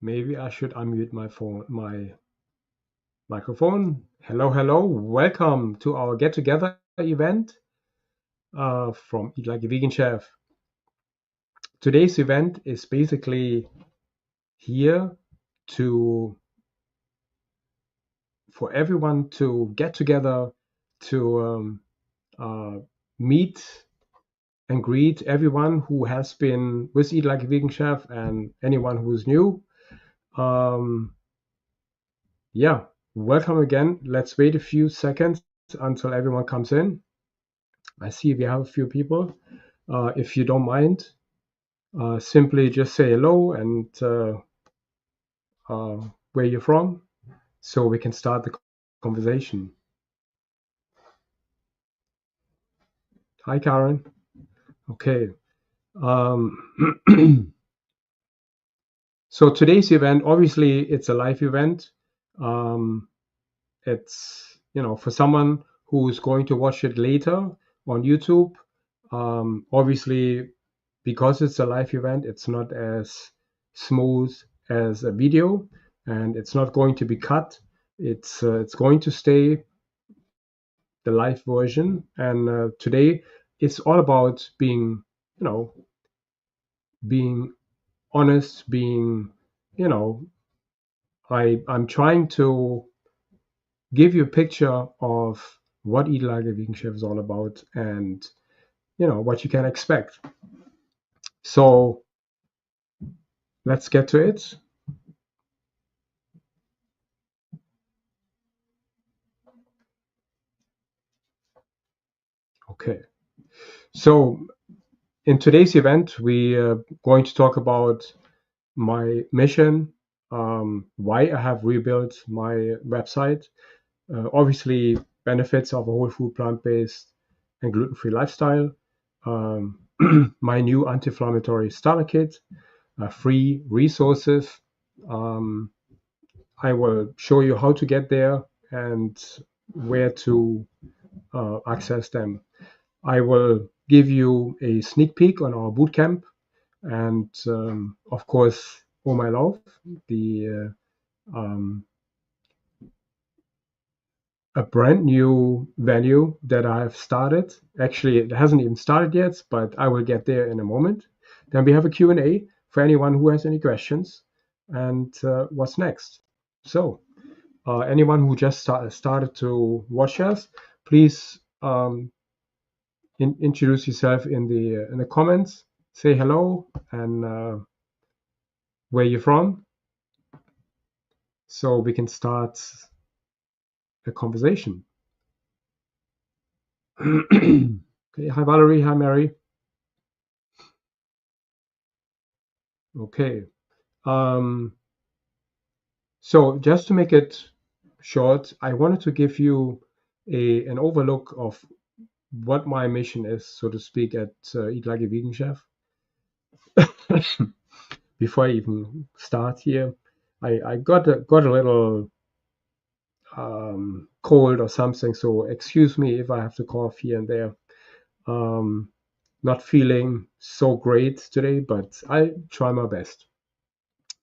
Maybe I should unmute my microphone. Hello, hello. Welcome to our get together event from Eat Like a Vegan Chef. Today's event is basically here to for everyone to get together to meet and greet everyone who has been with Eat Like a Vegan Chef and anyone who's new. Um, yeah, welcome again. Let's wait a few seconds until everyone comes in. I see we have a few people. If you don't mind, simply just say hello and where you're from so we can start the conversation. Hi, Karen. Okay. Um, so today's event, obviously, it's a live event. Um, it's, for someone who's going to watch it later on YouTube, obviously, because it's a live event, it's not as smooth as a video, and it's not going to be cut. It's going to stay the live version. And today, it's all about you know, being honest, you know, I'm trying to give you a picture of what Eat Like a Vegan Chef is all about, and what you can expect. So let's get to it. Okay. So in today's event, we are going to talk about my mission, why I have rebuilt my website, obviously benefits of a whole food, plant-based, and gluten-free lifestyle, um, my new anti-inflammatory starter kit, free resources. Um, I will show you how to get there and where to access them. I will give you a sneak peek on our bootcamp and, of course, Oh My Loaf, the a brand new venue that I have started. Actually, it hasn't even started yet, but I will get there in a moment. Then we have a Q&A for anyone who has any questions and what's next. So, anyone who just started to watch us, please introduce yourself in the comments. Say hello and where you're from, so we can start a conversation. Okay, hi Valerie, hi Mary. Okay, so just to make it short, I wanted to give you an overlook of what my mission is, so to speak, at Eat Like a Vegan Chef. Before I even start here, I got a little cold or something, so excuse me if I have to cough here and there. Um, Not feeling so great today, but I try my best.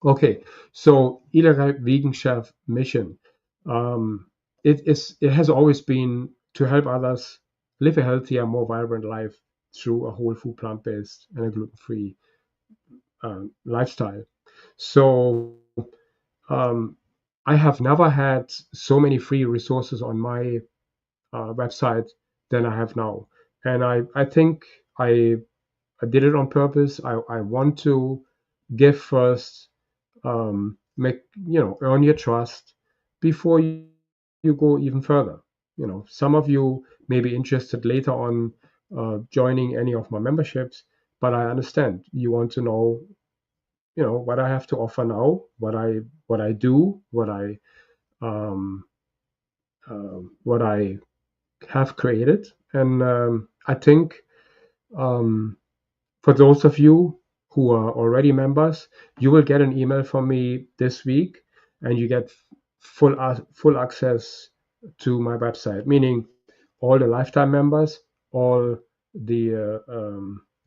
Okay, so Eat Like a Vegan Chef mission. Um, it has always been to help others live a healthier, more vibrant life through a whole food, plant-based, and a gluten-free lifestyle. So um, I have never had so many free resources on my website than I have now, and I think I did it on purpose. I want to give first, make earn your trust before you go even further. Some of you may be interested later on joining any of my memberships, but I understand you want to know what I have to offer now, what I do, um, what I have created, and I think um, for those of you who are already members, you will get an email from me this week, and you get full access to my website. Meaning, all the lifetime members, all the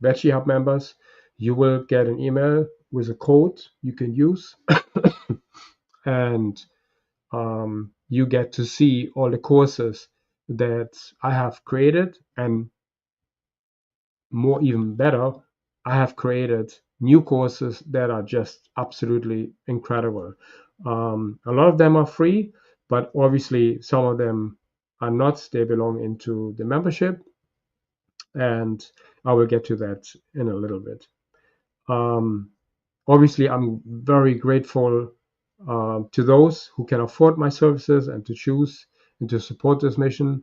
Veggie Hub members, you will get an email with a code you can use, and you get to see all the courses that I have created, and more even better, I have created new courses that are just absolutely incredible. A lot of them are free, but obviously some of them are not. They belong into the membership, and I will get to that in a little bit. Um, Obviously, I'm very grateful to those who can afford my services and to choose and to support this mission.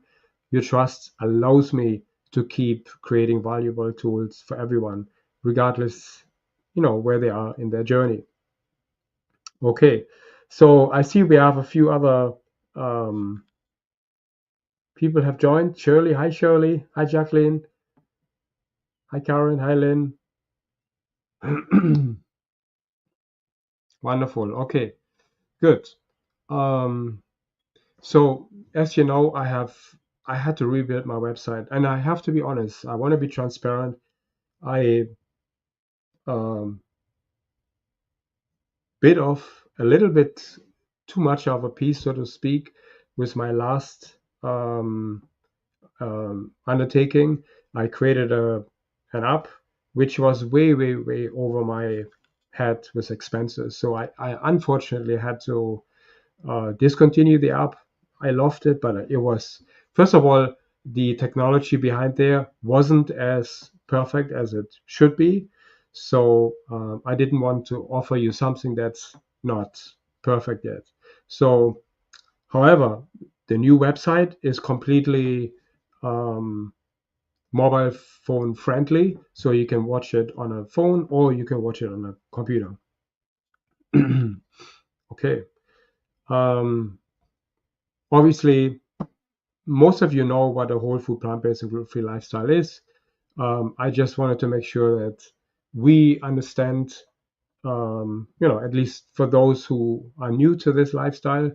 Your trust allows me to keep creating valuable tools for everyone, regardless, where they are in their journey. Okay, so I see we have a few other um, people have joined. Shirley. Hi, Jacqueline. Hi, Karen. Hi, Lynn. Wonderful. Okay, good. Um, So as you know, I had to rebuild my website, and I have to be honest. I want to be transparent. I um, bit off a little bit too much of a piece, so to speak, with my last undertaking. I created an app which was way, way, way over my head with expenses. So I unfortunately had to discontinue the app. I loved it, but it was, first of all, the technology behind there wasn't as perfect as it should be. So I didn't want to offer you something that's not perfect yet. So, however, the new website is completely um, mobile phone friendly. So you can watch it on a phone or you can watch it on a computer. Okay. Um, Obviously, most of you know what a whole food, plant-based, and gluten-free lifestyle is. I just wanted to make sure that we understand, at least for those who are new to this lifestyle,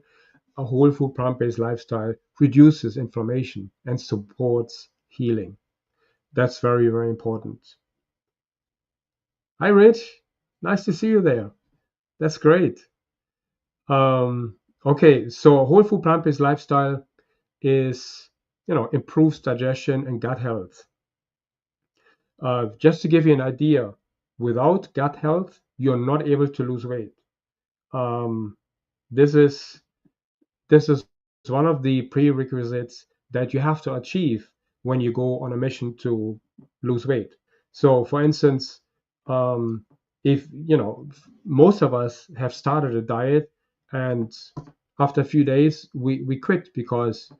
a whole food, plant-based lifestyle reduces inflammation and supports healing. That's very, very important. Hi, Rich. Nice to see you there. That's great. Okay, so a whole food, plant-based lifestyle is, improves digestion and gut health. Just to give you an idea, without gut health, you're not able to lose weight. Um, this is this is one of the prerequisites that you have to achieve when you go on a mission to lose weight. So, for instance, um, if most of us have started a diet, and after a few days we quit because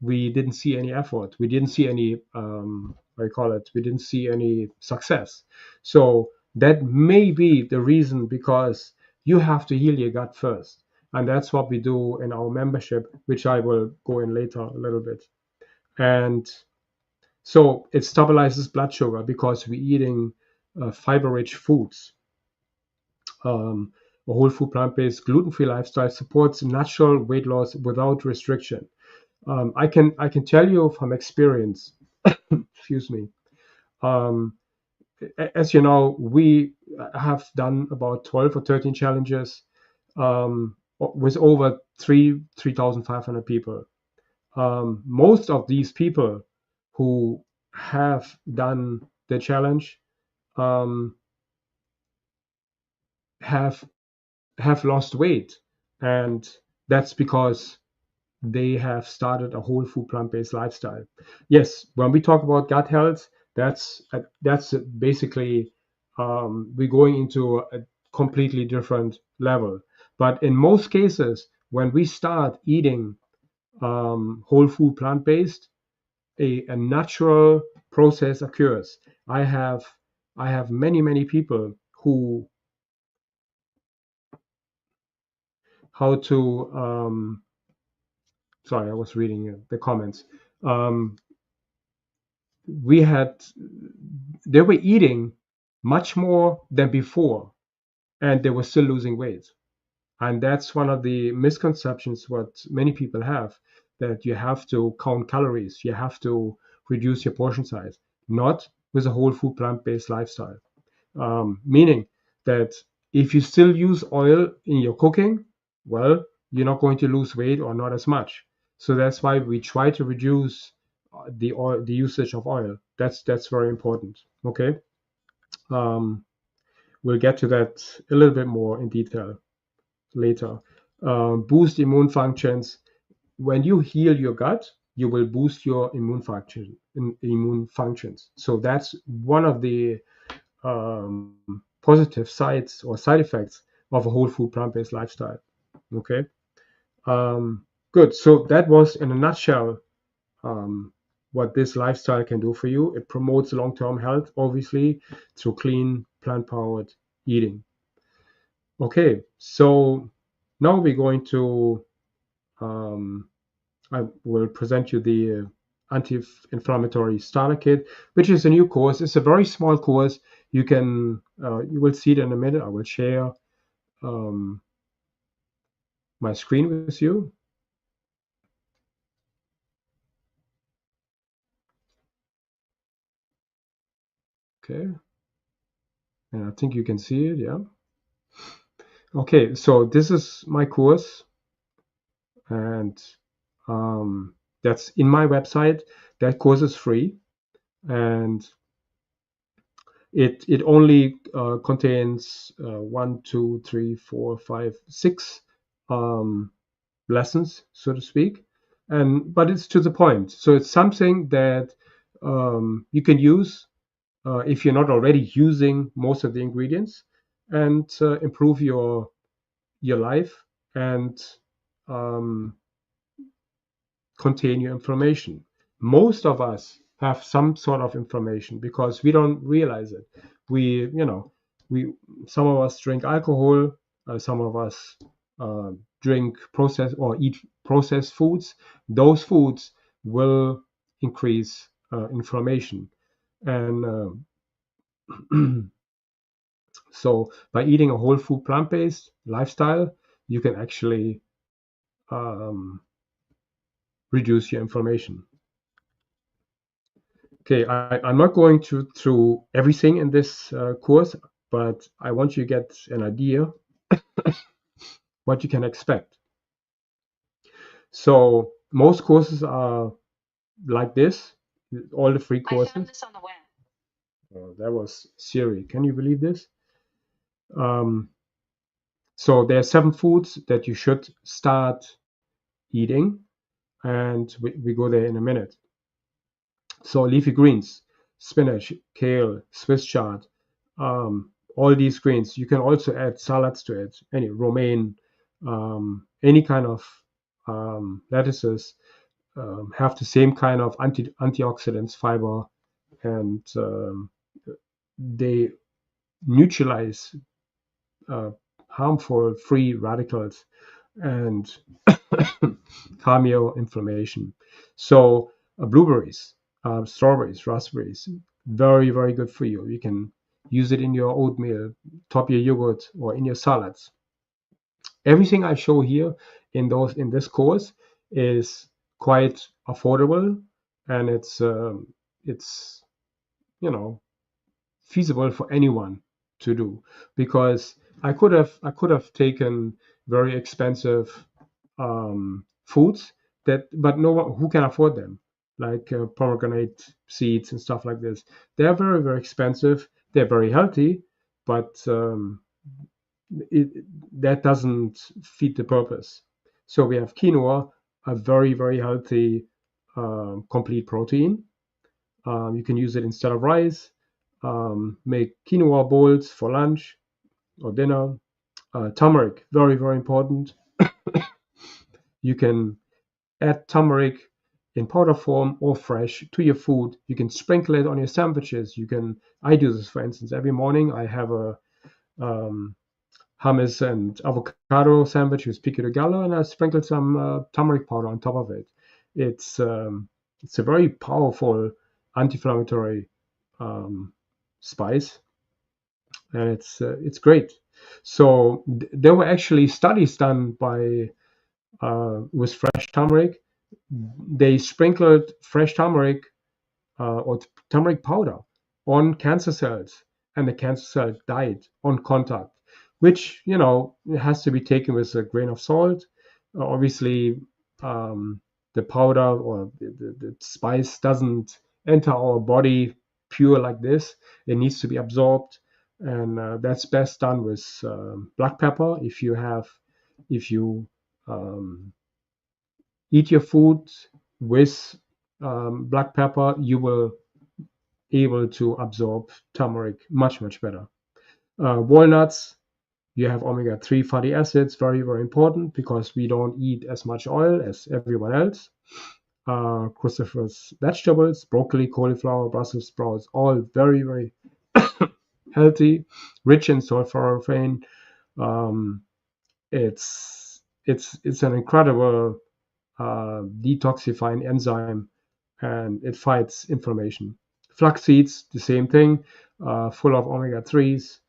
we didn't see any effort, we didn't see any what do you call it, we didn't see any success. So that may be the reason, because you have to heal your gut first, and that's what we do in our membership, which I will go in later a little bit. And so it stabilizes blood sugar because we're eating fiber-rich foods. A whole food, plant-based, gluten-free lifestyle supports natural weight loss without restriction. I can tell you from experience. Excuse me. Um, as you know, we have done about 12 or 13 challenges with over 3,500 people. Most of these people who have done the challenge um, have have lost weight, and that's because they have started a whole food, plant-based lifestyle. Yes, when we talk about gut health, that's basically we're going into a completely different level. But in most cases, when we start eating whole food, plant-based, a natural process occurs. I have many people who how to sorry, I was reading the comments. Um, we had they were eating much more than before, and they were still losing weight. And that's one of the misconceptions what many people have, that you have to count calories, you have to reduce your portion size. Not with a whole food, plant-based lifestyle. Meaning that If you still use oil in your cooking, well, you're not going to lose weight or not as much. So that's why we try to reduce the usage of oil. That's very important. Okay, um, we'll get to that a little bit more in detail later. Boost immune functions. When you heal your gut, you will boost your immune functions. So that's one of the um, positive sides or side effects of a whole food plant-based lifestyle. Okay, good. So that was in a nutshell um, what this lifestyle can do for you. It promotes long-term health, obviously, through clean plant-powered eating. Okay, so now we're going to um, I will present you the Anti-Inflammatory Starter Kit, which is a new course. It's a very small course. You will see it in a minute. I will share um, my screen with you. Okay, and I think you can see it. Yeah. Okay, so this is my course, and um, that's in my website. That course is free, and it only contains one, two, three, four, five, six um, lessons, so to speak, and but it's to the point. So it's something that you can use if you're not already using most of the ingredients, and improve your life and um, contain your inflammation. Most of us have some sort of inflammation because we don't realize it. We, you know, we some of us drink alcohol, some of us drink processed or eat processed foods. Those foods will increase inflammation, and so by eating a whole food plant-based lifestyle, you can actually um, reduce your inflammation. Okay, I'm not going through everything in this course, but I want you to get an idea what you can expect. So most courses are like this, all the free courses. I found this on the web. Oh, that was Siri. Can you believe this? Um, so there are 7 foods that you should start eating, and we go there in a minute. So leafy greens, spinach, kale, Swiss chard, all these greens. You can also add salads to it, any romaine, any kind of lettuces have the same kind of antioxidants, fiber, and they neutralize uh, harmful free radicals and calm your inflammation. So blueberries, strawberries, raspberries, very, very good for you. You can use it in your oatmeal, top your yogurt, or in your salads. Everything I show here in this course is quite affordable, and it's you know feasible for anyone to do, because I could have taken very expensive foods that, but no one who can afford them, like pomegranate seeds and stuff like this. They're very, very expensive. They're very healthy, but it, that doesn't feed the purpose. So we have quinoa, a very, very healthy complete protein. You can use it instead of rice. Make quinoa bowls for lunch or dinner. Turmeric, very, very important. You can add turmeric in powder form or fresh to your food. You can sprinkle it on your sandwiches. I do this, for instance, every morning. I have a um, hummus and avocado sandwich with pico de gallo, and I sprinkle some turmeric powder on top of it. It's um, it's a very powerful anti-inflammatory um, spice, and it's great. So there were actually studies done by with fresh turmeric. They sprinkled fresh turmeric or turmeric powder on cancer cells, and the cancer cell died on contact which it has to be taken with a grain of salt. Obviously, um, the powder or the spice doesn't enter our body pure like this. It needs to be absorbed, and that's best done with black pepper. If you um, eat your food with black pepper, you will able to absorb turmeric much better. Walnuts, you have omega-3 fatty acids, very, very important because we don't eat as much oil as everyone else. Cruciferous vegetables, broccoli, cauliflower, Brussels sprouts, all very, very healthy, rich in sulforaphane. Um, it's an incredible detoxifying enzyme, and it fights inflammation. Flax seeds, the same thing, full of omega-3s,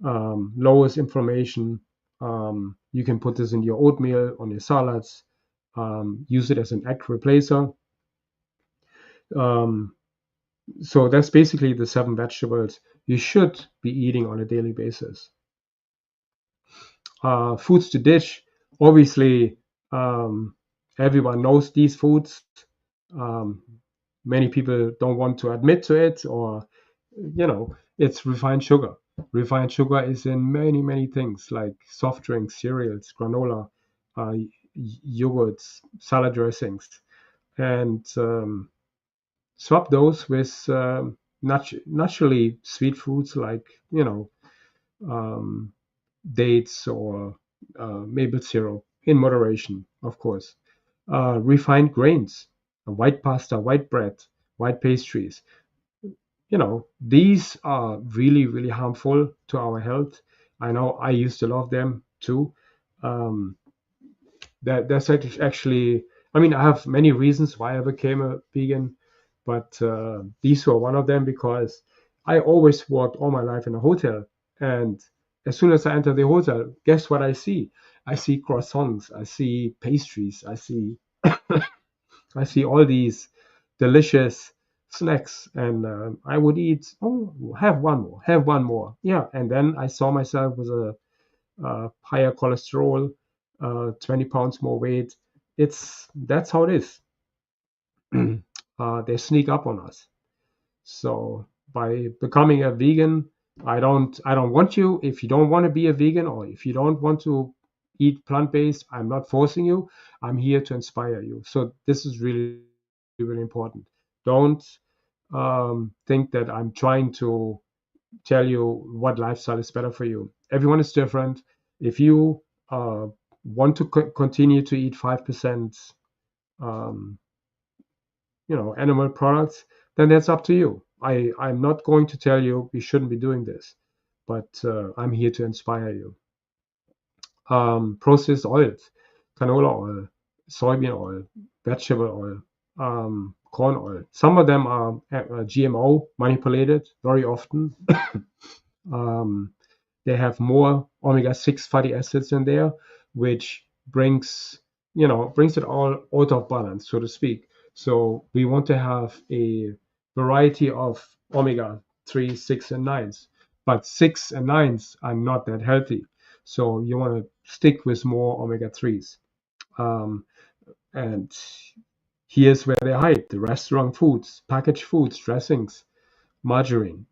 lowers inflammation. You can put this in your oatmeal, on your salads, use it as an egg replacer. Um, so that's basically the 7 vegetables you should be eating on a daily basis. Foods to ditch, obviously, um, everyone knows these foods. Um, Many people don't want to admit to it, or it's refined sugar. Refined sugar is in many things like soft drinks, cereals, granola, yogurts, salad dressings, and swap those with naturally sweet foods like um, dates or maple syrup in moderation, of course. Refined grains, white pasta, white bread, white pastries. These are really harmful to our health. I know I used to love them too. Um, that's actually, I mean, I have many reasons why I became a vegan, but these were one of them because I always worked all my life in a hotel. And as soon as I enter the hotel, guess what I see? I see croissants, I see pastries, I see all these delicious snacks, and I would eat. Oh, have one more, have one more. Yeah, and then I saw myself with a higher cholesterol, 20 pounds more weight. That's how it is. They sneak up on us. So by becoming a vegan, I don't want you. If you don't want to be a vegan, or if you don't want to eat plant-based, I'm not forcing you. I'm here to inspire you. So this is really important. Don't think that I'm trying to tell you what lifestyle is better for you. Everyone is different. If you want to continue to eat 5% um, animal products, then that's up to you. I'm not going to tell you you shouldn't be doing this, but I'm here to inspire you. Processed oils, canola oil, soybean oil, vegetable oil, corn oil. Some of them are GMO manipulated very often. um, they have more omega-6 fatty acids in there, which brings it all out of balance, so to speak. So we want to have a variety of omega-3, 6, and 9s, but 6 and 9s are not that healthy. So you want to stick with more omega-3s. Um, and here's where they hide: the restaurant foods, packaged foods, dressings, margarine.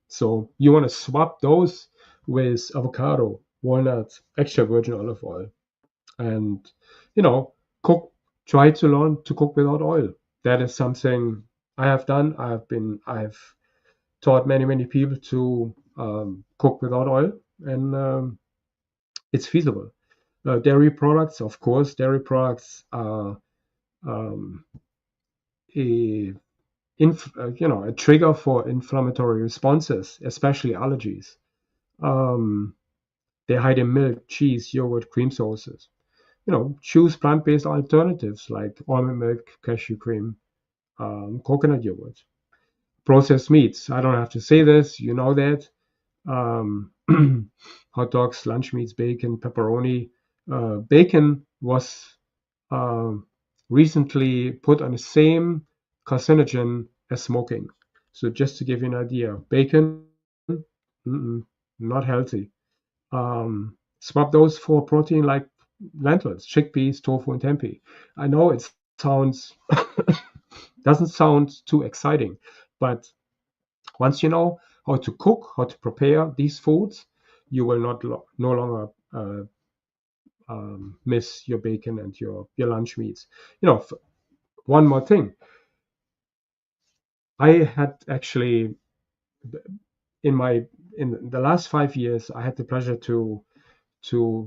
So you want to swap those with avocado, walnuts, extra virgin olive oil, and you know, cook. Try to learn to cook without oil. That is something I have done. I've taught many people to cook without oil, and it's feasible. Dairy products, of course, dairy products are um, a a trigger for inflammatory responses, especially allergies. Um, they hide in milk, cheese, yogurt, cream sauces. Choose plant-based alternatives like almond milk, cashew cream, coconut yogurt. Processed meats. I don't have to say this. You know that. Um, hot dogs, lunch meats, bacon, pepperoni. Bacon was um, recently put on the same carcinogen as smoking. So just to give you an idea, bacon, not healthy. Swap those for protein like lentils, chickpeas, tofu, and tempeh. I know it sounds doesn't sound too exciting, but once you know how to cook, how to prepare these foods, you will not no longer miss your bacon and your lunch meats. One more thing, I had actually in my in the last 5 years, I had the pleasure to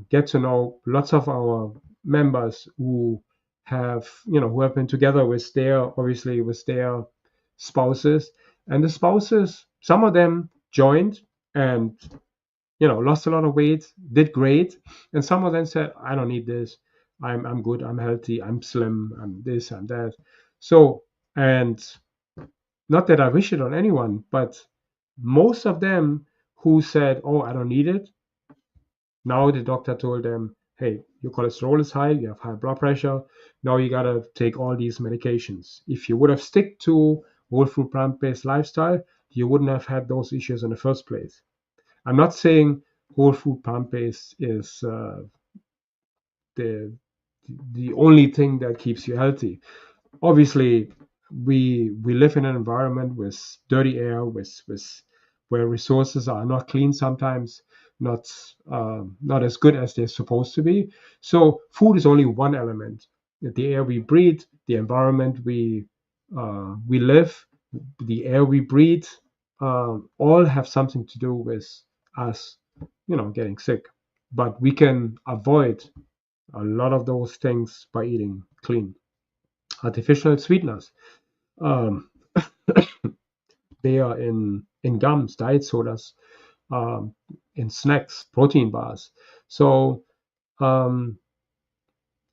get to know lots of our members who have been together with their spouses, and the spouses, some of them joined and lost a lot of weight, did great, and some of them said, I don't need this, I'm good, I'm healthy, I'm slim, I'm this, I'm that. So, and not that I wish it on anyone, but most of them who said, oh, I don't need it, now the doctor told them, hey, your cholesterol is high, you have high blood pressure. Now you gotta take all these medications. If you would have stick to whole food plant-based lifestyle, you wouldn't have had those issues in the first place. I'm not saying whole food plant-based is the the only thing that keeps you healthy. Obviously, we live in an environment with dirty air, with where resources are not clean sometimes, not as good as they're supposed to be. So food is only one element. The air we breathe, the environment we live, the air we breathe, all have something to do with us, getting sick. But we can avoid a lot of those things by eating clean. Artificial sweeteners. Um, they are in gums, diet sodas, um, in snacks, protein bars. So um,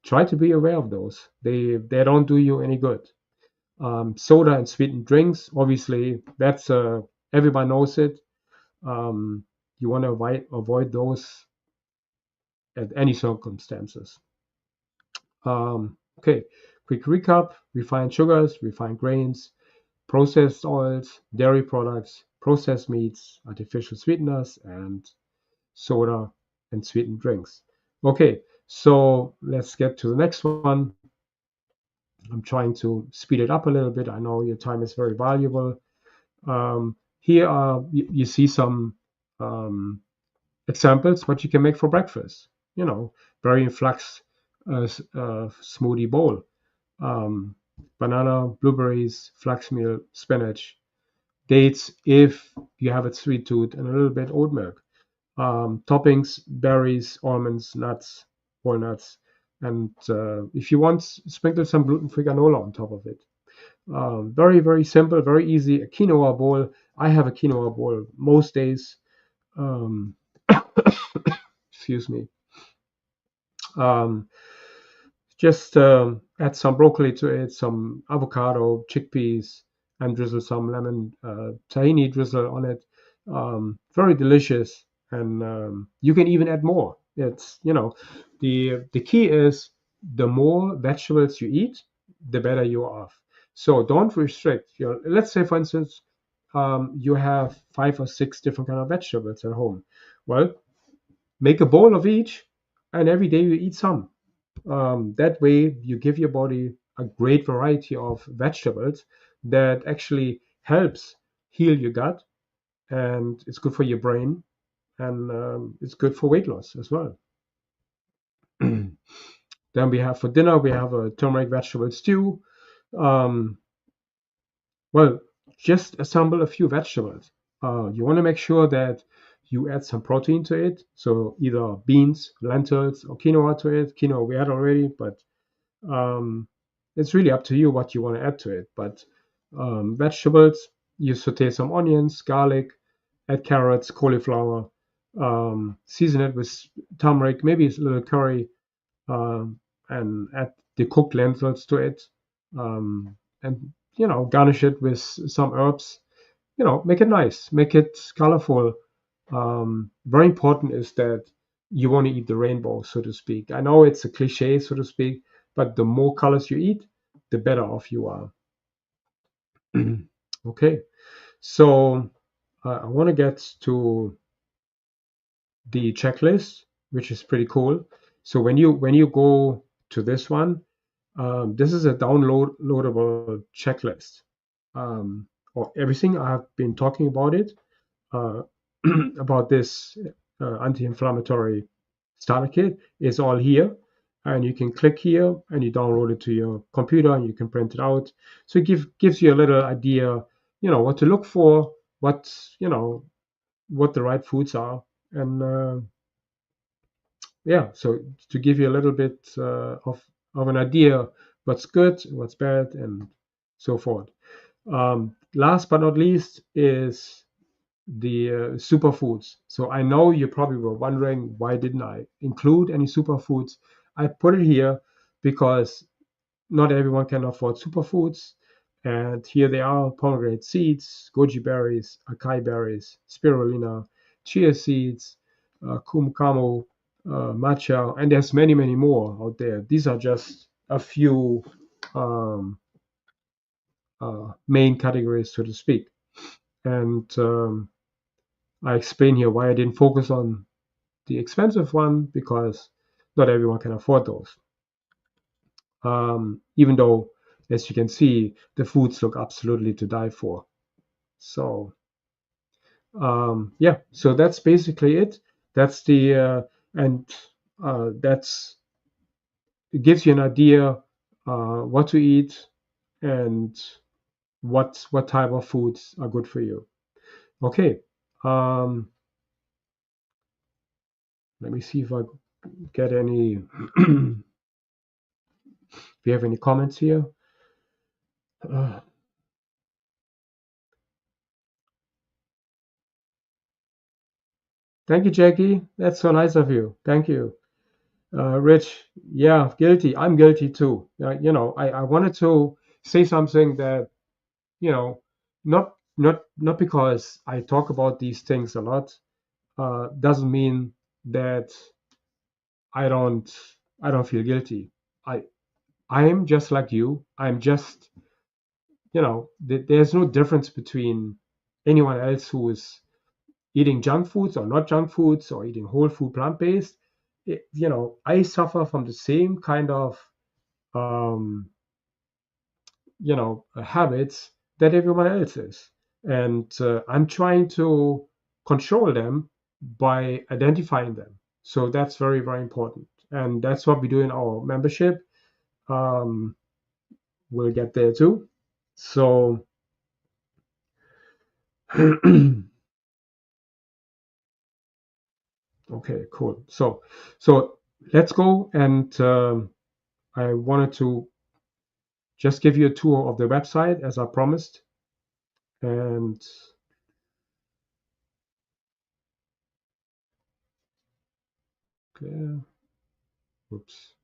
try to be aware of those. They don't do you any good. Soda and sweetened drinks, obviously, that's everyone knows it. Um, you want to avoid those at any circumstances. Okay, quick recap: refined sugars, refined grains, processed oils, dairy products, processed meats, artificial sweeteners, and soda and sweetened drinks. Okay, so let's get to the next one. I'm trying to speed it up a little bit. I know your time is very valuable. Here you see some um, examples what you can make for breakfast. Berry flax smoothie bowl, um, banana, blueberries, flax meal, spinach, dates if you have a sweet tooth, and a little bit oat milk. Toppings: berries, almonds, nuts, walnuts, and if you want, sprinkle some gluten-free granola on top of it. Very, very simple, very easy. A quinoa bowl. I have a quinoa bowl most days. Um, excuse me. Um, just add some broccoli to it, some avocado, chickpeas, and drizzle some lemon tahini drizzle on it. Very delicious, and you can even add more. It's the key is the more vegetables you eat, the better you are off. So don't restrict. Let's say, for instance, you have 5 or 6 different kind of vegetables at home. Well, make a bowl of each, and every day you eat some. That way, you give your body a great variety of vegetables that actually helps heal your gut, and it's good for your brain, and it's good for weight loss as well. Then we have for dinner we have a turmeric vegetable stew. Um, well, just assemble a few vegetables. You want to make sure that you add some protein to it, so either beans, lentils, or quinoa to it. Quinoa we had already, but Um, it's really up to you what you want to add to it. But vegetables, you saute some onions, garlic, add carrots, cauliflower, season it with turmeric, maybe a little curry, and add the cooked lentils to it. And garnish it with some herbs. Make it nice, make it colorful. Very important is that you want to eat the rainbow, so to speak. I know it's a cliche, so to speak, but the more colors you eat, the better off you are. Okay, so I want to get to the checklist, which is pretty cool. So when you go to this one, this is a downloadable checklist, um, of everything I have been talking about it, uh, about this anti-inflammatory starter kit is all here, and you can click here and you download it to your computer and you can print it out. So it gives you a little idea, what to look for, what what the right foods are, and yeah, so to give you a little bit of an idea what's good, what's bad, and so forth. Last but not least is the superfoods. So I know you probably were wondering why didn't I include any superfoods. I put it here because not everyone can afford superfoods. And here they are: pomegranate seeds, goji berries, acai berries, spirulina, chia seeds, kumquat, matcha, and there's many, many more out there. These are just a few um, main categories, so to speak. And I explain here why I didn't focus on the expensive one, because not everyone can afford those. Even though, as you can see, the foods look absolutely to die for. So yeah, so that's basically it. That's the and that's it gives you an idea what to eat and what type of foods are good for you. Okay, um, let me see if I get any. If you have any comments here. Uh, Thank you, Jackie. That's so nice of you. Thank you. Rich, yeah, guilty. I'm guilty too. I wanted to say something that, you know, not because I talk about these things a lot, doesn't mean that I don't I don't feel guilty. I I'm just like you. I'm just, there's no difference between anyone else who is eating junk foods or not junk foods or eating whole food plant-based. I suffer from the same kind of um, habits that everyone else is, and I'm trying to control them by identifying them. So that's very, very important, and that's what we do in our membership. um, we'll get there too. So okay, cool. So let's go, and I wanted to just give you a tour of the website as I promised. And okay, oops.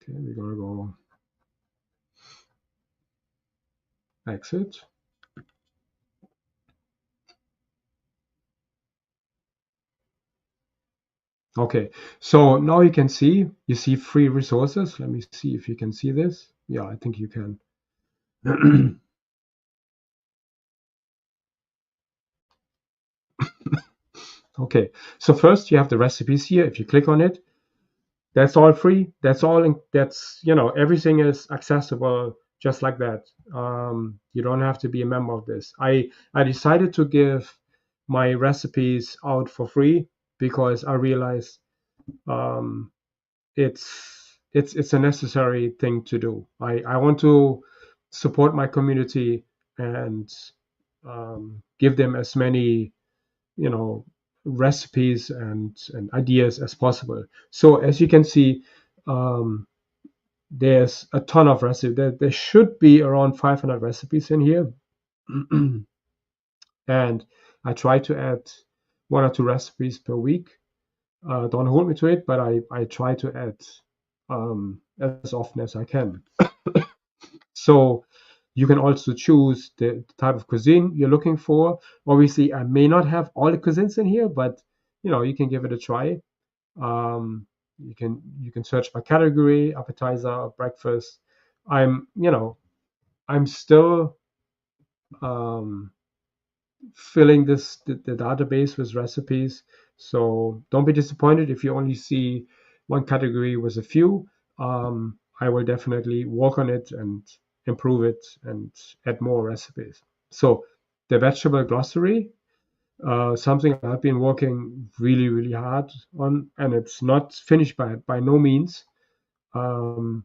Okay, we're gonna go exit. Okay, so now you see free resources. Let me see if you can see this. Yeah, I think you can. Okay, so first you have the recipes here. If you click on it, that's all free. That's all. That's everything is accessible just like that. You don't have to be a member of this. I decided to give my recipes out for free because I realized um, it's a necessary thing to do. I want to support my community and give them as many you know recipes and ideas as possible. So as you can see, um, there's a ton of recipes. There should be around 500 recipes in here, and I try to add one or two recipes per week. Don't hold me to it, but I try to add as often as I can. So you can also choose the type of cuisine you're looking for. Obviously, I may not have all the cuisines in here, but you can give it a try. You can search by category: appetizer, breakfast. I'm you know I'm still um, filling the database with recipes. So don't be disappointed if you only see one category with a few. I will definitely work on it and improve it and add more recipes. So the vegetable glossary, something I've been working really, really hard on, and it's not finished by no means. Um,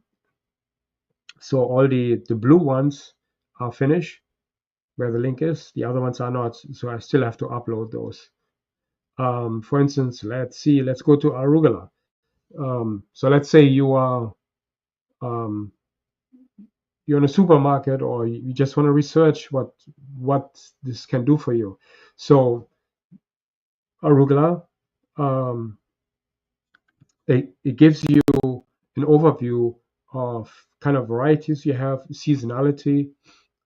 so all the blue ones are finished where the link is. The other ones are not. So I still have to upload those. For instance, let's go to arugula. So let's say um, you're in a supermarket or you just want to research what this can do for you. So arugula, um, it gives you an overview of kind of varieties you have, seasonality,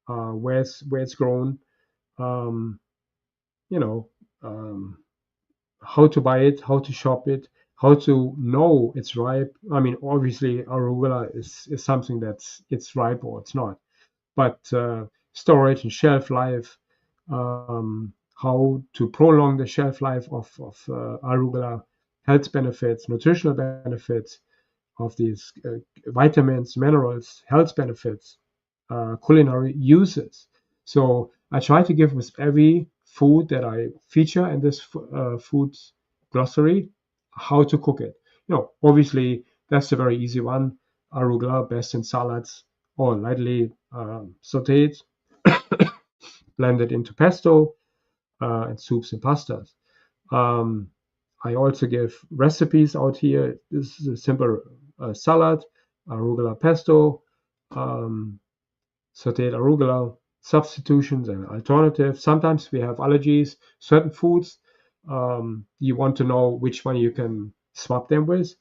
where it's grown, um, you know, um, how to buy it, how to shop it, how to know it's ripe. I mean, obviously, arugula is something that's it's ripe or it's not, but storage and shelf life, how to prolong the shelf life of arugula, health benefits, nutritional benefits of these vitamins, minerals, health benefits, culinary uses. So I try to give with every food that I feature in this food glossary how to cook it. Obviously that's a very easy one. Arugula best in salads or lightly sautéed, blended into pesto and soups and pastas. Um, I also give recipes out here. This is a simple salad, arugula pesto, um, sauteed arugula, substitutions and alternatives. Sometimes we have allergies, certain foods. You want to know which one you can swap them with.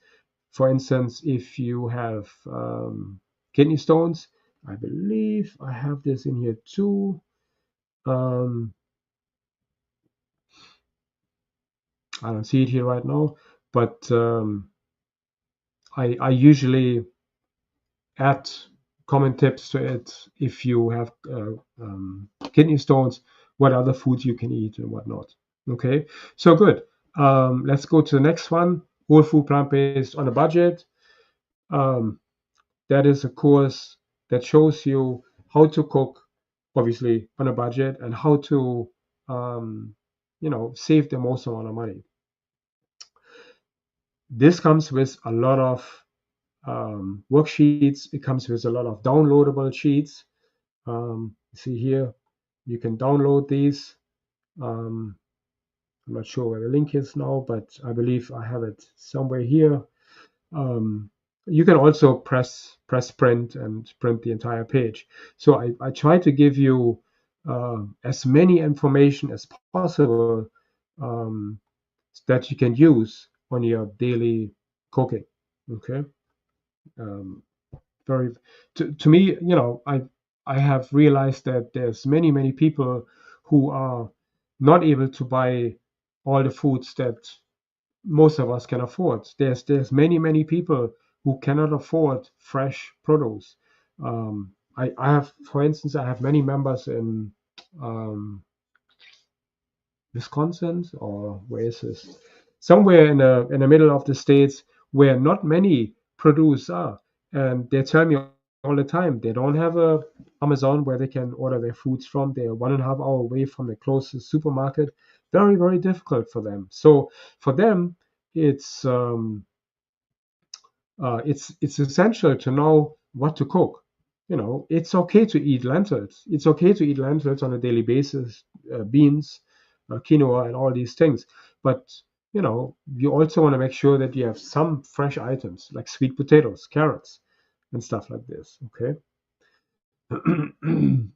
For instance, if you have kidney stones, I believe I have this in here too. Um, I don't see it here right now, but I usually add common tips to it if you have kidney stones, what other foods you can eat and whatnot. Okay, so good. Let's go to the next one. Whole food plant-based on a budget. Um, that is a course that shows you how to cook, obviously on a budget, and how to save the most amount of money. This comes with a lot of worksheets. It comes with a lot of downloadable sheets. See here, you can download these. Um, I'm not sure where the link is now, but I believe I have it somewhere here. Um, you can also press print and print the entire page. So I try to give you as many information as possible um, that you can use on your daily cooking. Okay. Um, very to me, I have realized that there's many people who are not able to buy all the foods that most of us can afford. There's many people who cannot afford fresh produce. I have, for instance, I have many members in um, Wisconsin, or where is this? Somewhere in the middle of the states where not many produce are, and they tell me all the time they don't have a Amazon where they can order their foods from. They're 1.5 hour away from the closest supermarket. Very difficult for them. So for them, it's it's essential to know what to cook. It's okay to eat lentils. It's okay to eat lentils on a daily basis, beans, quinoa, and all these things. But you also want to make sure that you have some fresh items like sweet potatoes, carrots, and stuff like this. Okay.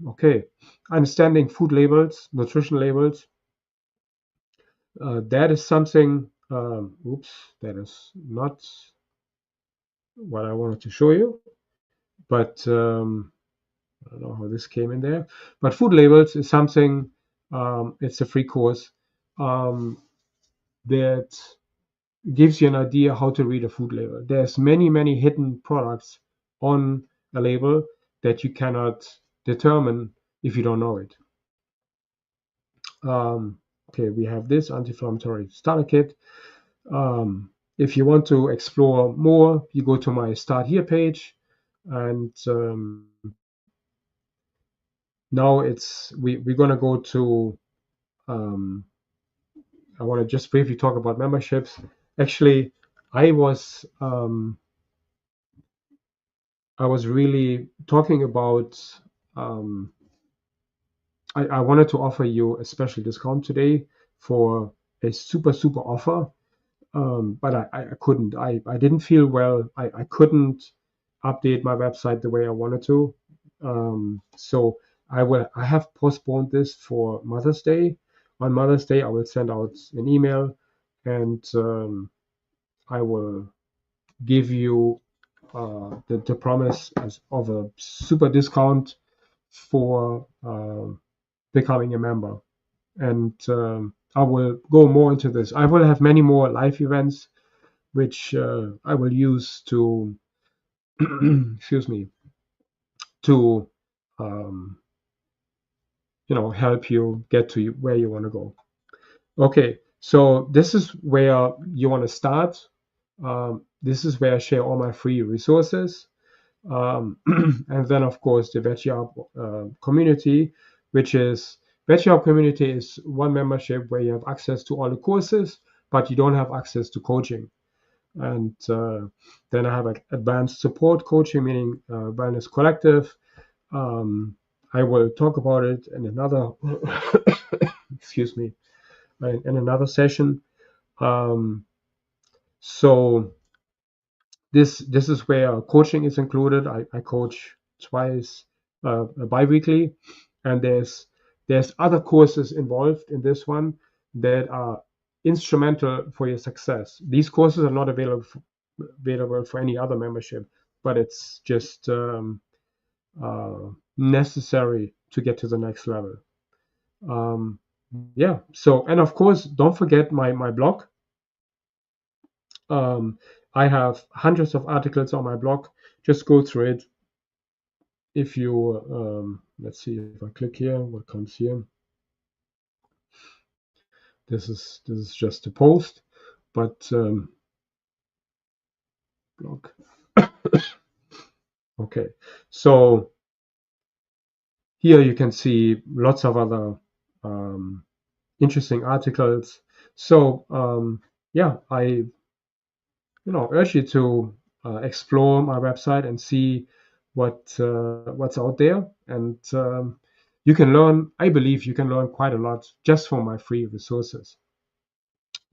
Okay. Understanding food labels, nutrition labels. That is something. Oops, that is not what I wanted to show you. But I don't know how this came in there. But food labels is something. It's a free course that gives you an idea how to read a food label. There's many hidden products on a label that you cannot determine if you don't know it. Okay, we have this anti-inflammatory starter kit. If you want to explore more, you go to my Start Here page, and now we're gonna go to. Um, I want to just briefly talk about memberships. Actually, I was um, I was really talking about. Um, I wanted to offer you a special discount today for a super offer, but I couldn't. I didn't feel well. I couldn't update my website the way I wanted to. So I have postponed this for Mother's Day. On Mother's Day, I will send out an email, and I will give you the promise of a super discount for becoming a member. And I will go more into this. I will have many more live events, which I will use to, excuse me, to um, help you get to where you want to go. Okay, so this is where you want to start. This is where I share all my free resources. And then, of course, the VegHub community, which is VegHub community is one membership where you have access to all the courses, but you don't have access to coaching. And then I have advanced support coaching, meaning Wellness Collective. Um, I will talk about it in another, excuse me, in another session. Um, so this is where coaching is included. I coach twice biweekly, and there's other courses involved in this one that are instrumental for your success. These courses are not available for any other membership, but it's just necessary to get to the next level. Um, yeah. So, and of course, don't forget my blog. Um, I have hundreds of articles on my blog. Just go through it. If you let's see if I click here, what comes here? This is just a post, but blog. Okay, so here you can see lots of other um, interesting articles. So yeah, I urge you to explore my website and see what's out there, and you can learn. I believe you can learn quite a lot just from my free resources.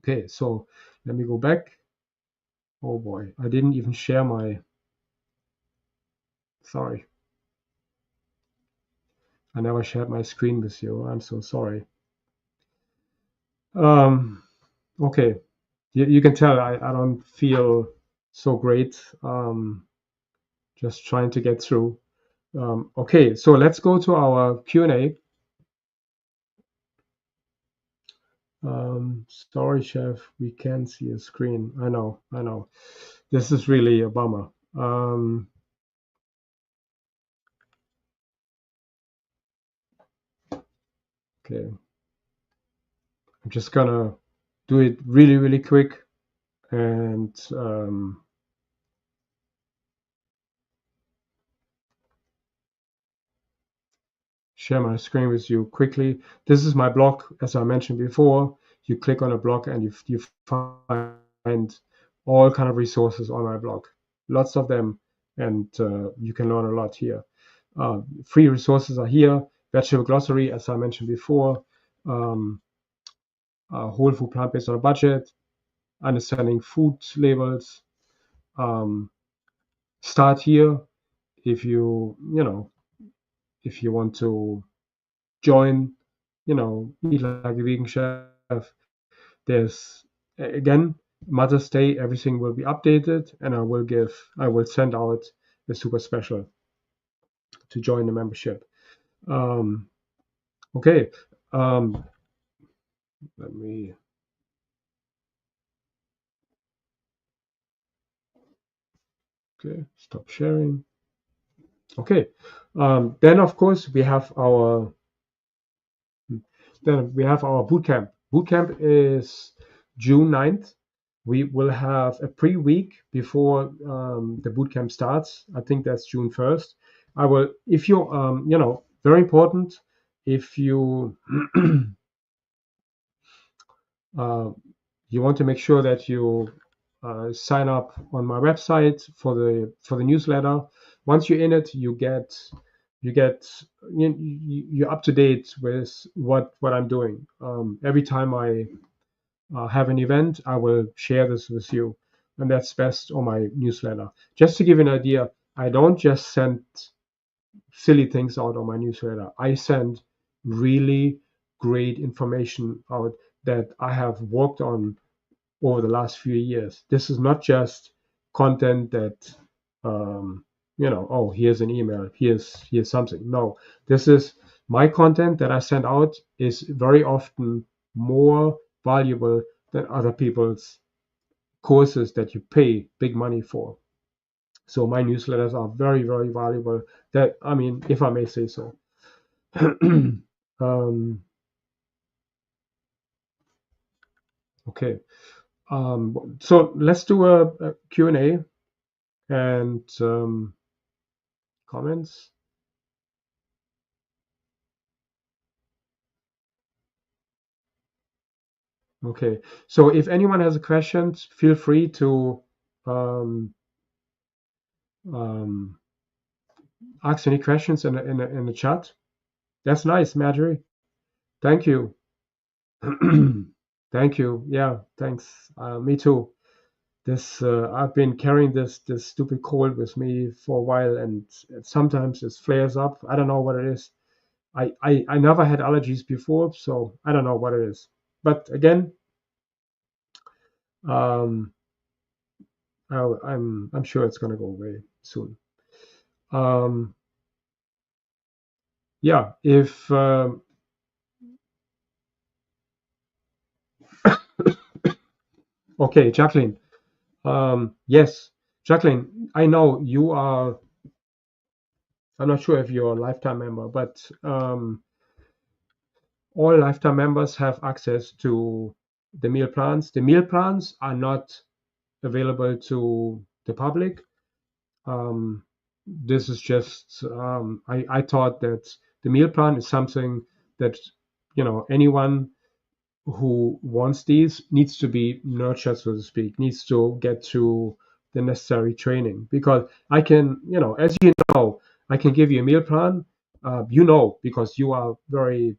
Okay, so let me go back. Oh boy, I didn't even share my. Sorry, I never shared my screen with you. I'm so sorry. Um, okay, you can tell I don't feel so great. Just trying to get through. Okay, so let's go to our Q&A. Sorry, chef, we can't see a screen. I know. This is really a bummer. Okay, I'm just gonna do it really quick and share my screen with you quickly. This is my blog, as I mentioned before. You click on a blog and you find all kind of resources on my blog, lots of them, and you can learn a lot here. Free resources are here. Vegetable glossary, as I mentioned before. Um, Whole food plant-based on a budget, understanding food labels. Um, Start here if if you want to join, eat like a vegan chef. There's again Mother's Day, everything will be updated, and I will send out a super special to join the membership. Um, okay, um, let me stop sharing. Okay, then of course we have our then we have our boot camp. Boot camp is June 9th. We will have a pre-week before the boot camp starts. I think that's June 1st. I will, if you, very important, if you uh, you want to make sure that you sign up on my website for the newsletter. Once you're in it, you get you're up to date with what I'm doing. Every time I have an event, I will share this with you, and that's best on my newsletter. Just to give you an idea, I don't just send silly things out on my newsletter. I send really great information out that I have worked on over the last few years. This is not just content that oh, here's an email, here's something. No, this is my content that I send out is very often more valuable than other people's courses that you pay big money for. So my newsletters are very, very valuable. That I mean, if I may say so. um, okay. So let's do a Q&A and comments. Okay. So if anyone has a question, feel free to um, um, ask any questions in the chat. That's nice, Marjorie. Thank you. Thank you. Yeah, thanks. Me too. This I've been carrying this stupid cold with me for a while, and sometimes it flares up. I don't know what it is. I never had allergies before, so I don't know what it is. But again, um, I'm sure it's gonna go away soon. Um, yeah, if okay, Jacqueline. Yes, Jacqueline. I know you are. I'm not sure if you're a lifetime member, but all lifetime members have access to the meal plans. The meal plans are not available to the public. Um, this is just I thought that the meal plan is something that anyone who wants these needs to be nurtured, so to speak, needs to get through the necessary training. Because I can, as you know, I can give you a meal plan, because you are very,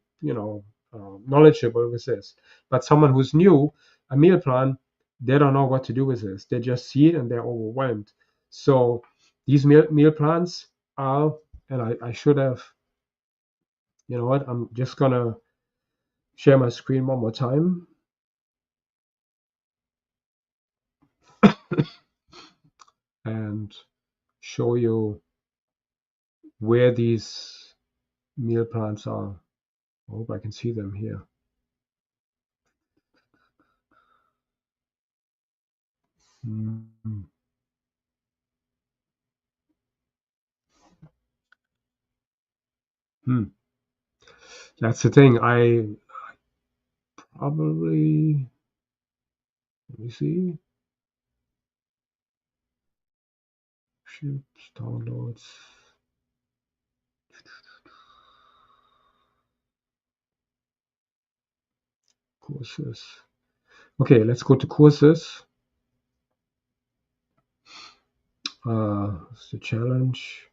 knowledgeable with this. But someone who's new, a meal plan, they don't know what to do with this. They just see it and they're overwhelmed. So these meal plans are, and I should have, you know what, I'm just gonna share my screen one more time and show you where these meal plans are. I hope I can see them here. Mm. Hmm. That's the thing. I probably, let me see, ships, downloads, courses. Okay, let's go to courses. It's the challenge.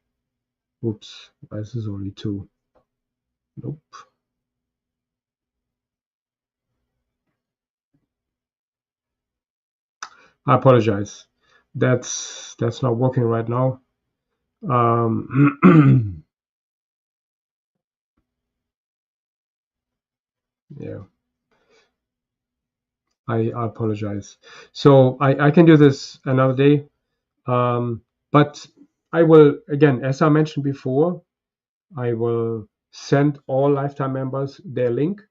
Oops, this is only two. Nope. I apologize. That's not working right now. Yeah, I apologize. So I can do this another day. But I will, again, as I mentioned before, I will send all lifetime members their link,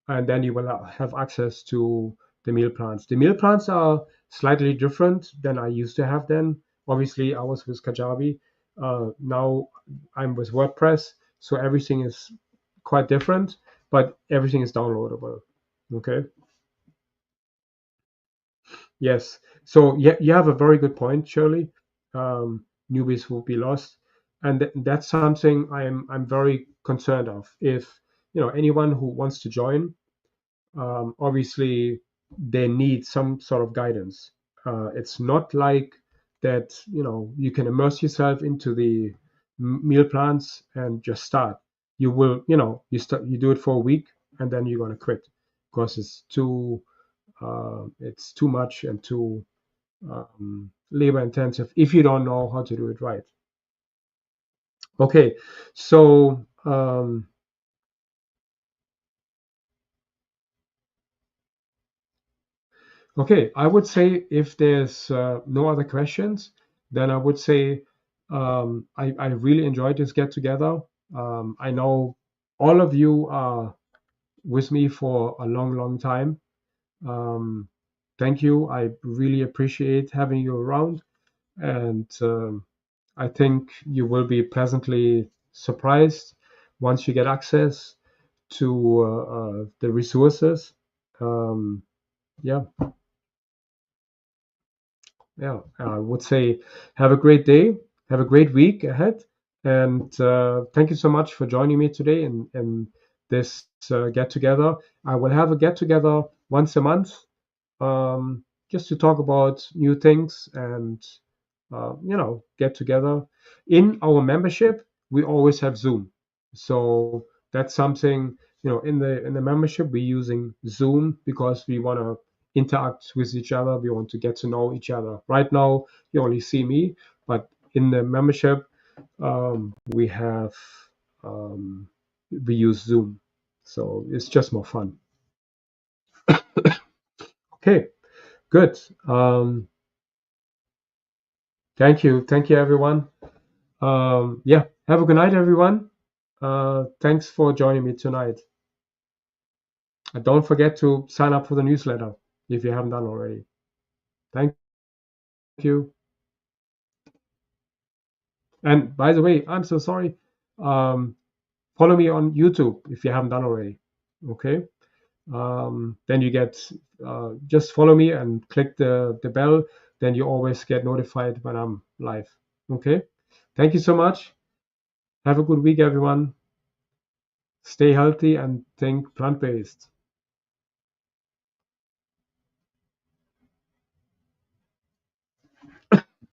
and then you will have access to the meal plans. The meal plans are slightly different than I used to have then. Obviously, I was with Kajabi. Now I'm with WordPress, so everything is quite different. but everything is downloadable. Okay. Yes. So yeah, you have a very good point, Shirley. Newbies will be lost, and that's something I'm very concerned of. If anyone who wants to join, obviously they need some sort of guidance. It's not like that, you can immerse yourself into the meal plans and just start. You will, you do it for a week and then you're going to quit because it's too much and too labor intensive if you don't know how to do it right. Okay, so okay, I would say if there's no other questions, then I would say I really enjoyed this get together. I know all of you are with me for a long, long time. Um, Thank you. I really appreciate having you around, and I think you will be pleasantly surprised once you get access to the resources. Um, yeah, yeah, I would say have a great day, have a great week ahead, and thank you so much for joining me today in this get together. I will have a get together once a month, just to talk about new things and get together. In our membership, we always have Zoom, so that's something, in the membership we're using Zoom because we want to interact with each other. We want to get to know each other. Right now, you only see me, but in the membership, we have um, we use Zoom, so it's just more fun. Okay, good. Thank you, everyone. Yeah, have a good night, everyone. Thanks for joining me tonight. And don't forget to sign up for the newsletter if you haven't done already. Thank you. And by the way, I'm so sorry. Um, Follow me on YouTube if you haven't done already. Okay. Then you get just follow me and click the bell. Then you always get notified when I'm live. Okay. Thank you so much. Have a good week, everyone. Stay healthy and think plant based.